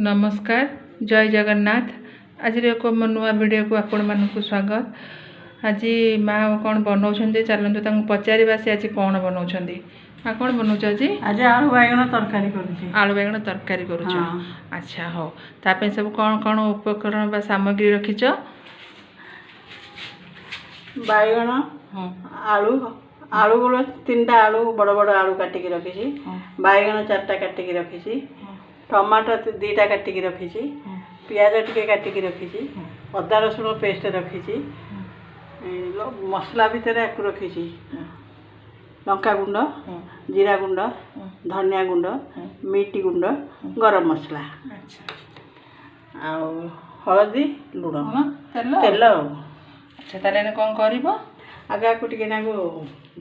नमस्कार जय जगन्नाथ। आज एक नुआ वीडियो को आपण मानक स्वागत। आज माँ कौन बनाऊँ चलते पचारा से आज कौन बनाऊँ माँ कौन बनाऊँ आज आज आलू बैगन तरकारी करूँ। आलू बैगन तरकारी करूँ। अच्छा हो ताप सब कौन कौन उपकरण बा सामग्री रखीच बैगन आलू आलू गुड़ 3टा आलू बड़ बड़ आलू काटिकी रखी बैगन 4टा काटिकी रखी टमाटो 2टा काटिकी रखी पियाज टिके काटिकी रखी अदा रसुण पेस्ट रखी मसला भितर या रखी लंका गुंड जीरा गुंड धनिया गुंड मीट गुंड गरम मसला हलदी लुण तेल। अच्छा ताले कौन कर आगे को टिके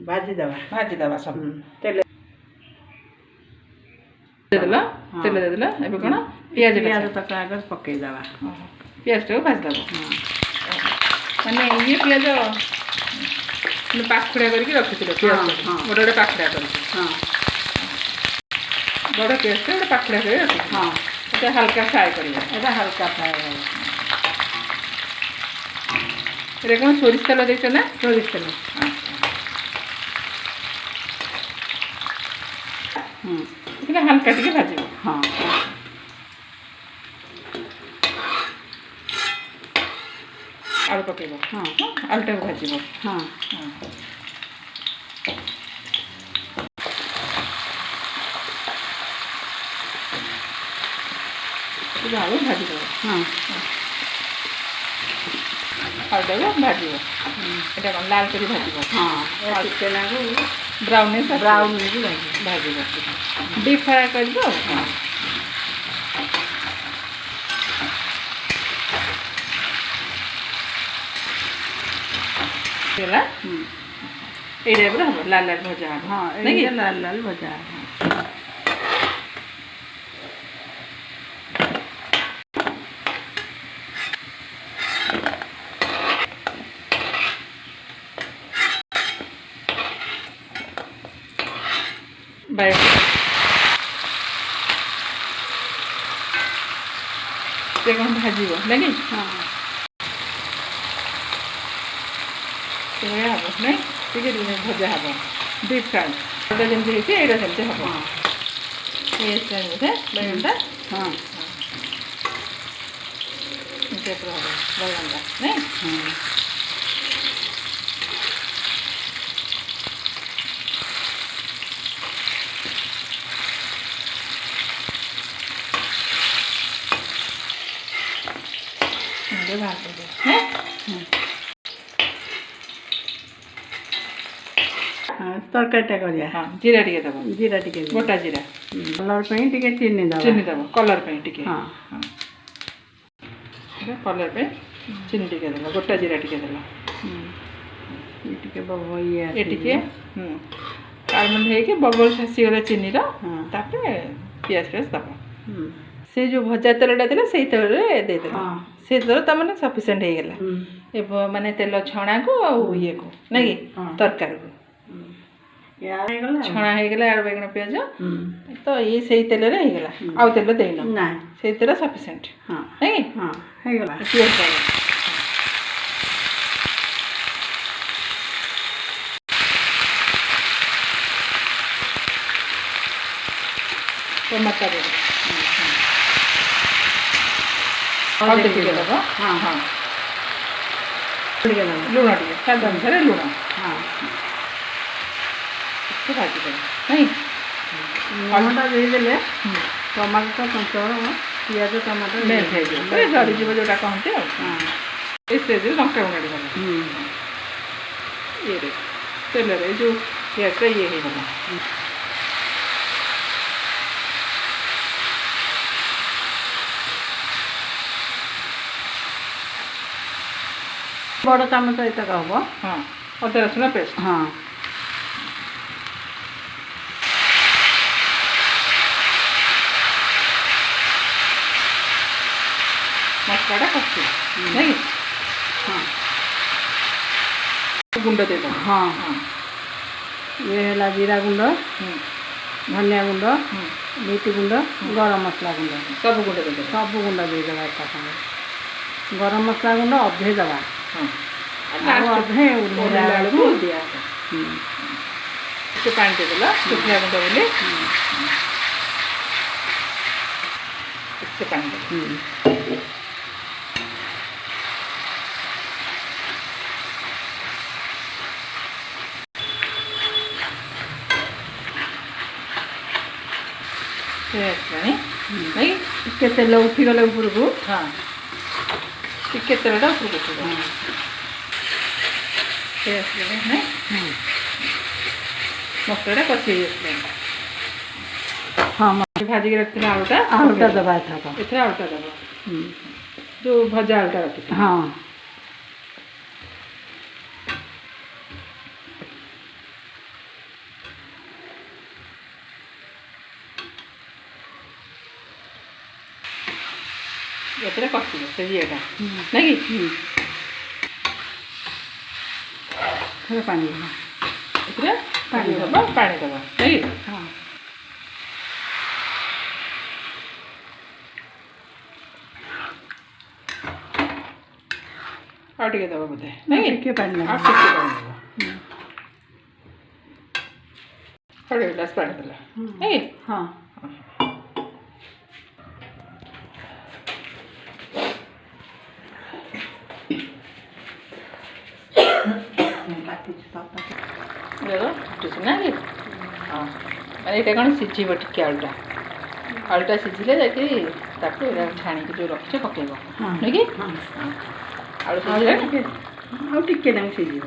भाजीदे सब तेल तेल देदेला एबे कोन पियाज तक आगे पकईदे पियाज टाक भाजद माने ये पियाज पाखुड़ा करके रखी गोटे गोटे पाखुड़ा कर बड़ पियाज गोटे पाखुड़ा कर रखी हल्का फ्राए कर हल्का फ्राए ये कौन सोरिष तेल देच ना सोरिष तेल हल्का टिके भाज हाँ आलू पकेब हाँ आलू टाक भाज हाँ आलू भाजीद हाँ आलू टाक भाज ये कौन लाल कर भाज हाँ ब्राउन ब्राउन भाज डीप फ्राए कर ये टाइप हम लाल लाल भजा हाँ नहीं लाल लाल भजा कौन भाज लगे हाँ हम नहीं टे भजा हम डीप फ्राए जमी यहाँ जमी हम ये बैगनटा हाँ बैगनटा नहीं तरकारीटा करिया हाँ जीरा टिके दब जीरा टिके गोटा जीरा कलर पे टिके चीनी दब कलर पे टिके हाँ कलर पे चीनी टिके दब गोटा जीरा टिके दब ये टिके कार्बन है बबल फासी गला चीनी तापर पियाज पियाज दब से जो भजा तेलटा था से तेल देदे से तेल तमें सफिसीयंट हो गला माने तेल छणा को ये को नहीं तरकारी को छणा हो गला आलू बैगन पियाज तो ये से तेल रे हो गला आउ तेल देना से तेल सफिसीयंट नहीं हां हो गला पियाज टमाटर लुण टे स्वाद अनुसार लुण हाँ भाजी नहीं लुणटा देदेले टमाटो कंचन पियाज टमाटो जरीज जोटा कहते स्टेज लंका गुण ये तेल जो पियाज ये होगा बड़ चामच ये हम हाँ अदा रसुण पेस्ट हाँ मसलाटा कषि नहीं हाँ गुंड दे हाँ ये है जीरा गुंड ଧନିଆ ଗୁଣ୍ଡ ବିଟ୍ ଗୁଣ୍ଡ ଗରମ ମସଲା ଗୁଣ୍ଡ ସବୁ ଗୁଣ୍ଡ ଦେଇଦେବା। ସବୁ ଗୁଣ୍ଡ ଦେଇଦେବା ଏକା ସାଙ୍ଗେ। ଗରମ ମସଲା ଗୁଣ୍ଡ ଅଧେ ଦେବା ହଁ ଆଉ ଅଧେ ଓହ୍ଲେଇଲା ବେଳକୁ ଦିଆହେବ। ଟିକେ ପାଣି ଦେଇଦେଲା ଶୁଖିଲା ଗୁଣ୍ଡ ବୋଲି ଟିକେ ପାଣି ଦେବା। ଆସିଲାଣି ନାଇଁ ଟିକେ ତେଲ ଉଠିଗଲେ ଉପରକୁ ହଁ ଟିକେ ତେଲଟା ଉପରକୁ ଉଠିବ। ସେ ଆସିଲାଣି ନାଇଁ ମସଲାଟା କଷି ହେଇଯାଇଥିଲାଣି। ହଁ ଭାଜିକି ରଖିଥିଲା ଆଳୁଟା ଦେବା ଏଥରକ। ଏଥିରେ ଆଳୁଟା ଦେବ ଯେଉଁ ଭଜା ଆଳୁଟା ରଖିଥିଲା। ହଁ ଏଥିରେ କଷିବ ସେ ଇଏଟା ନାଇଁ କି ପାଣି ଦେବା ଏଥିରେ ପାଣି ଦେବା ନାଇଁ କି ହଁ ଆଉ ଟିକେ ଦେବ ବୋଧେ ନାଇଁ ଟିକେ ପାଣି ଦେବା ଆଉ ଟିକେ ପାଣି ଦେବ ଅଢ଼େଇ ଗ୍ଲାସ୍ ପାଣି ଦେଲା ନାଇଁ କି ହଁ ଫୁଟୁଛି ନା କି ହଁ ମାନେ ଏଇଟା କ'ଣ ସିଝିବ ଟିକେ ଆଳୁଟା ସିଝିଲେ ଯାଇକି ତାକୁ ଏଇଟା ଛାଣିକି ଯେଉଁ ରଖିଛ ପକେଇବ ନୁହେଁ କି ଆଳୁ ସିଝିଲାଣି ଆଉ ଟିକେ ନାଇଁ ସିଝିବ।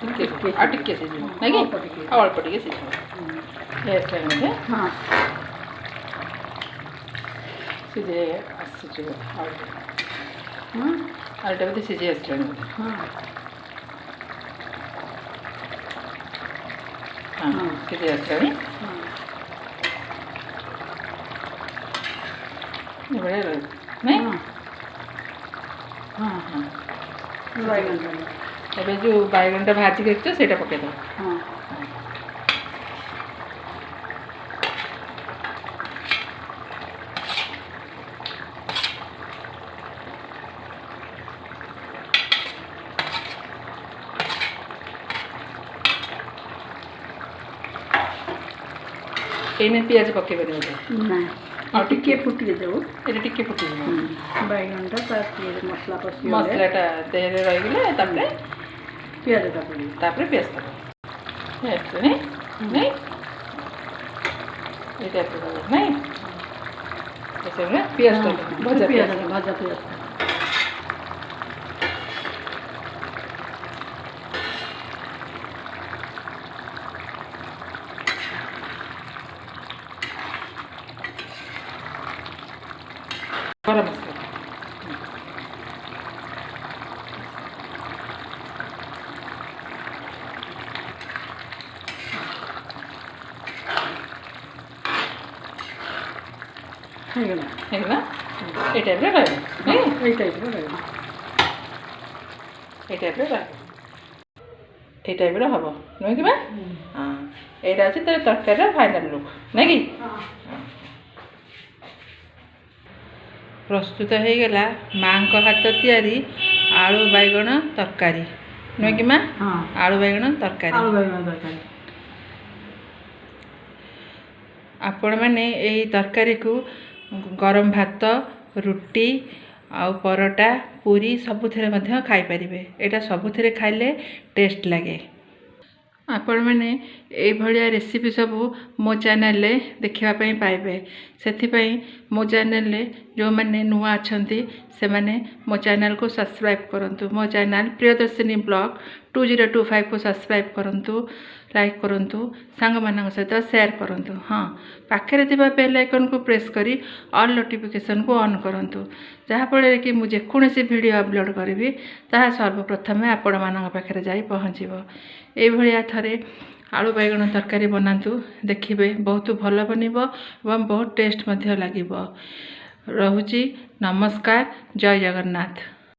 ଆଉ ଟିକେ ସିଝିବ ନାଇଁ କି ଆଉ ଅଳ୍ପ ଟିକେ ସିଝିବ ଆସିଲାଣି ବୋଧେ ହଁ ସିଝି ଆସିଛି ବୋଧେ ଆଳୁଟା ବୋଧେ ସିଝି ଆସିଲାଣି ବୋଧେ ହଁ ହଁ ସିଝି ଆସିଲାଣି ଏଭଳିଆ ରହିବ ନାଇଁ ହଁ ହଁ ବାଇଗଣ ଏବେ ଯେଉଁ ବାଇଗଣଟା ଭାଜିକି ରଖିଛ ସେଇଟା ପକେଇଦେବ ହଁ ଏଇନେ ପିଆଜ ପକେଇବେନି ବୋଧେ ନାଇଁ ଆଉ ଟିକେ ଫୁଟିକି ଦେବୁ ଏଇଟା ଟିକେ ଫୁଟିଯିବ ବାଇଗଣଟା ତା ମସଲା କଷି ମସଲାଟା ଦେହରେ ରହିଗଲେ ତାପରେ ପିଆଜଟା ପଡ଼ିବ ତାପରେ ପିଆଜ ଦେବ ଆସିଲାଣି ନାଇଁ ଏଇଟା ନାଇଁ ପିଆଜଟା ଭଜା ପିଆଜ ଭଜା ପିଆଜ ଗରମ ମସଲା ହେଇଗଲା ହେଇଗଲା ଏଇ ଟାଇପ୍ରେ ରହିବ ନାଇଁ ଏଇ ଟାଇପ୍ର ରହିବ ଏଇ ଟାଇପ୍ରେ ରହିବ ଏଇ ଟାଇପ୍ର ହେବ ନୁହେଁ କି ବା ହଁ ଏଇଟା ଅଛି ତାର ତରକାରୀର ଫାଇନାଲ୍ ଲୁକ୍ ନାଇଁ କି ପ୍ରସ୍ତୁତ ହେଇଗଲା ମାଆଙ୍କ ହାତ ତିଆରି ଆଳୁ ବାଇଗଣ ତରକାରୀ ନୁହେଁ କି ମା ଆଳୁ ବାଇଗଣ ତରକାରୀ ଆପଣମାନେ ଏହି ତରକାରୀକୁ ଗରମ ଭାତ ରୁଟି ଆଉ ପରଟା ପୁରୀ ସବୁଥିରେ ମଧ୍ୟ ଖାଇପାରିବେ ଏଇଟା ସବୁଥିରେ ଖାଇଲେ ଟେଷ୍ଟ ଲାଗେ ଆପଣମାନେ ଏଇଭଳିଆ ରେସିପି ସବୁ ମୋ ଚ୍ୟାନେଲରେ ଦେଖିବା ପାଇଁ ପାଇବେ ସେଥିପାଇଁ ମୋ ଚ୍ୟାନେଲରେ ଯେଉଁମାନେ ନୂଆ ଅଛନ୍ତି ସେମାନେ ମୋ ଚ୍ୟାନେଲକୁ ସବସ୍କ୍ରାଇବ୍ କରନ୍ତୁ ମୋ ଚ୍ୟାନେଲ ପ୍ରିୟଦର୍ଶିନୀ ବ୍ଲଗ୍ 2025କୁ ସବସ୍କ୍ରାଇବ୍ କରନ୍ତୁ ଲାଇକ୍ କରନ୍ତୁ ସାଙ୍ଗମାନଙ୍କ ସହିତ ସେୟାର କରନ୍ତୁ ହଁ ପାଖରେ ଥିବା ବେଲ୍ ଆଇକନ୍କୁ ପ୍ରେସ୍ କରି ଅଲ୍ ନୋଟିଫିକେସନ୍କୁ ଅନ୍ କରନ୍ତୁ ଯାହାଫଳରେ କି ମୁଁ ଯେକୌଣସି ଭିଡ଼ିଓ ଅପଲୋଡ଼୍ କରିବି ତାହା ସର୍ବପ୍ରଥମେ ଆପଣମାନଙ୍କ ପାଖରେ ଯାଇ ପହଞ୍ଚିବ ଏଇଭଳିଆ ଥରେ ଆଳୁ ବାଇଗଣ ତରକାରୀ ବନାନ୍ତୁ ଦେଖିବେ ବହୁତ ଭଲ ବନିବ ଏବଂ ବହୁତ ଟେଷ୍ଟ ମଧ୍ୟ ଲାଗିବ ରହୁଛି। ନମସ୍କାର, ଜୟ ଜଗନ୍ନାଥ।